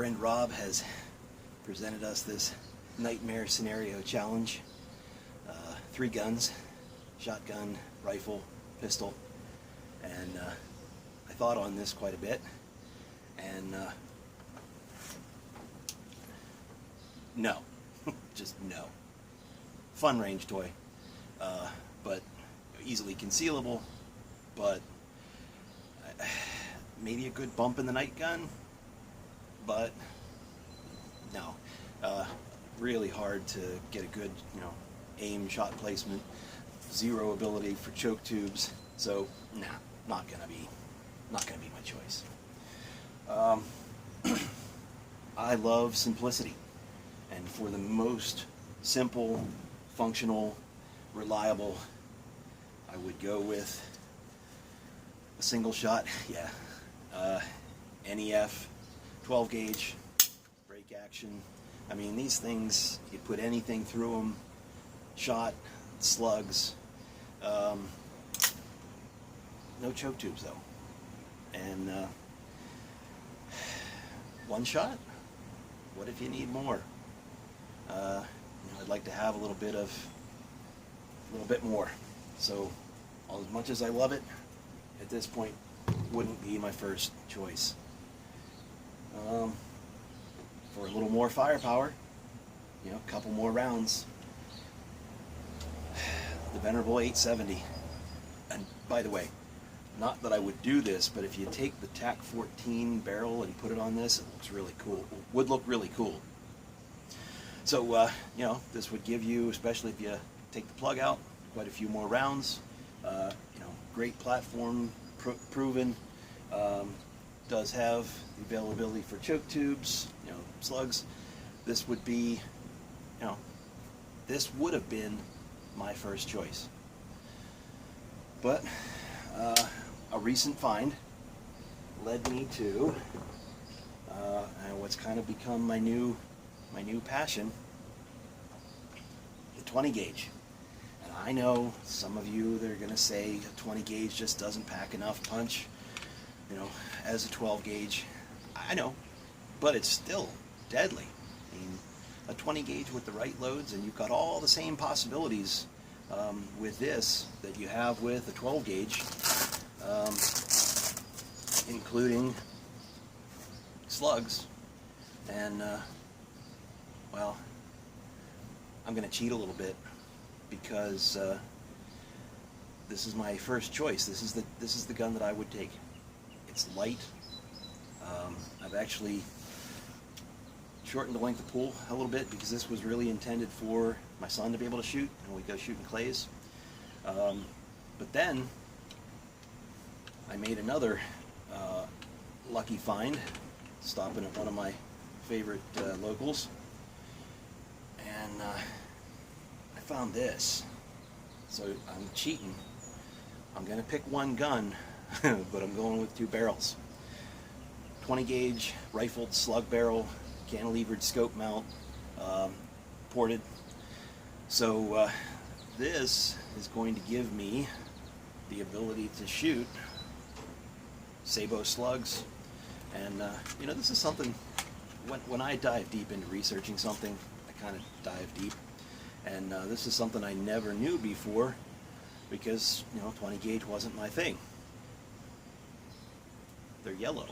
friend Rob has presented us this nightmare scenario challenge. 3 guns, shotgun, rifle, pistol, and I thought on this quite a bit, and no, just no. Fun range toy, but easily concealable, but maybe a good bump in the night gun, but no. Really hard to get a good, aim, shot placement, zero ability for choke tubes, so nah, not gonna be my choice. I love simplicity, and for the most simple, functional, reliable, I would go with a single shot. Yeah, NEF, 12 gauge, break action. I mean, these things, you put anything through them, shot, slugs, no choke tubes though. And one shot? What if you need more? I'd like to have a little bit more. So, as much as I love it, at this point, wouldn't be my first choice. For a little more firepower, a couple more rounds, the venerable 870. And by the way, not that I would do this, but if you take the TAC 14 barrel and put it on this, it looks really cool. Would look really cool. So, this would give you, especially if you take the plug out, quite a few more rounds. Great platform, proven. Does have the availability for choke tubes, slugs. This would be, this would have been my first choice. But a recent find led me to what's kind of become my new passion, the 20 gauge. And I know some of you, they're going to say a 20 gauge just doesn't pack enough punch, as a 12 gauge. I know, but it's still deadly. I mean, a 20 gauge with the right loads, and you've got all the same possibilities with this that you have with a 12 gauge, including slugs. And well, I'm going to cheat a little bit because this is my first choice. This is the gun that I would take. It's light. I've actually shortened the length of pull a little bit because this was really intended for my son to be able to shoot, and we go shooting clays. But then I made another lucky find, stopping at one of my favorite locals, and I found this. So I'm cheating. I'm going to pick one gun, but I'm going with 2 barrels. 20 gauge rifled slug barrel, cantilevered scope mount, ported. So this is going to give me the ability to shoot sabot slugs. And this is something, when I dive deep into researching something, I kind of dive deep. And this is something I never knew before because, 20 gauge wasn't my thing. They're yellow.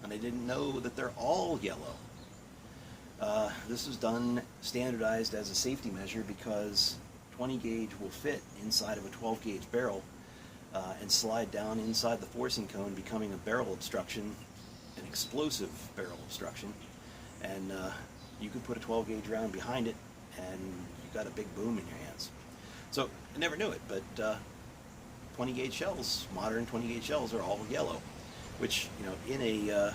And I didn't know that they're all yellow. This was done standardized as a safety measure because 20 gauge will fit inside of a 12 gauge barrel and slide down inside the forcing cone, becoming a barrel obstruction, an explosive barrel obstruction. And you could put a 12 gauge round behind it and you got a big boom in your hands. So I never knew it, but 20 gauge shells, modern 20 gauge shells, are all yellow. Which, in a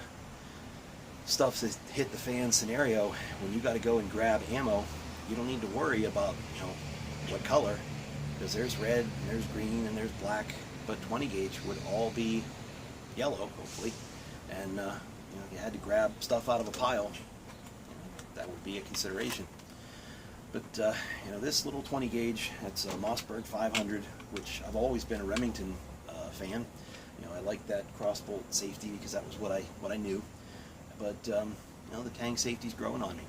stuff that hit the fan scenario, when you got to go and grab ammo, you don't need to worry about, what color, because there's red, and there's green, and there's black, but 20 gauge would all be yellow, hopefully, and, if you had to grab stuff out of a pile, that would be a consideration. But, this little 20 gauge, it's a Mossberg 500, which I've always been a Remington fan. I like that crossbolt safety because that was what I knew. but you know, the tang safety's growing on me,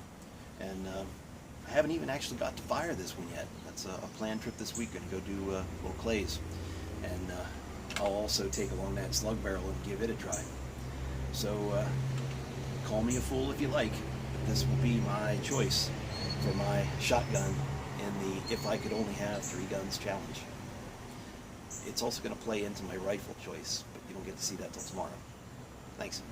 and I haven't even actually got to fire this one yet. That's a planned trip this week. Going to go do little clays, and I'll also take along that slug barrel and give it a try. So call me a fool if you like, but this will be my choice for my shotgun in the If I Could Only Have 3 Guns challenge. It's also going to play into my rifle choice, but you don't get to see that till tomorrow. Thanks.